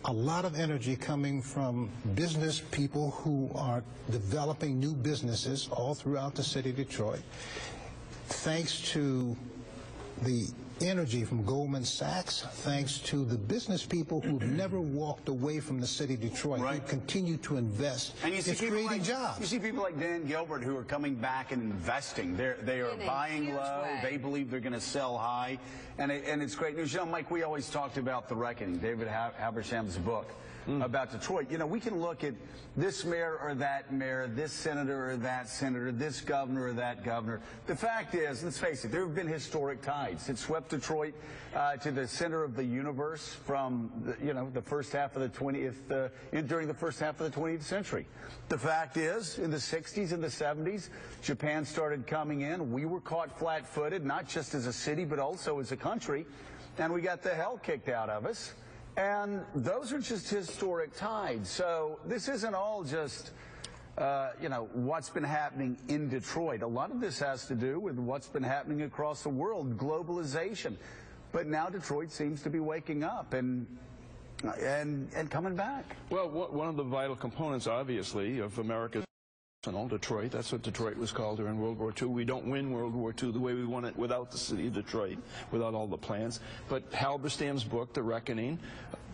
a lot of energy coming from business people who are developing new businesses all throughout the city of Detroit. Thanks to the energy from Goldman Sachs, thanks to the business people who've never walked away from the city of Detroit, who continue to invest. And you see it's creating jobs. You see people like Dan Gilbert who are coming back and investing. They are buying low. They believe they're going to sell high, and it's great news. You know, Mike, we always talked about The Reckoning, David Habersham's book about Detroit. You know, we can look at this mayor or that mayor, this senator or that senator, this governor or that governor. The fact is, let's face it, there have been historic tides. It swept Detroit to the center of the universe from the first half of the 20th during the first half of the 20th century. The fact is, in the 60s and the 70s, Japan started coming in. We were caught flat-footed, not just as a city but also as a country, and we got the hell kicked out of us. And those are just historic tides. So this isn't all just what's been happening in Detroit. A lot of this has to do with what's been happening across the world, globalization. But now Detroit seems to be waking up and coming back. Well, one of the vital components, obviously, of America's Detroit, that's what Detroit was called during World War II. We don't win World War II the way we won it without the city of Detroit, without all the plans. But Halberstam's book, The Reckoning,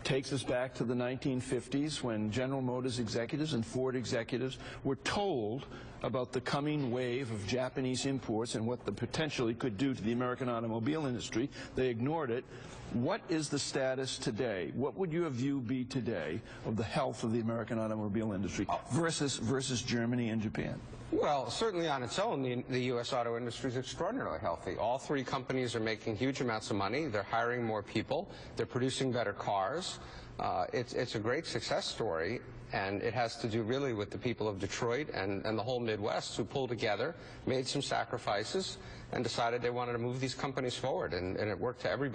takes us back to the 1950s when General Motors executives and Ford executives were told about the coming wave of Japanese imports and what the potential it could do to the American automobile industry. They ignored it. What is the status today? What would your view be today of the health of the American automobile industry versus Germany and Japan? Well, certainly on its own, the U.S. auto industry is extraordinarily healthy. All three companies are making huge amounts of money. They're hiring more people. They're producing better cars. It's a great success story, and it has to do really with the people of Detroit and the whole Midwest who pulled together, made some sacrifices, and decided they wanted to move these companies forward, and it worked to everybody.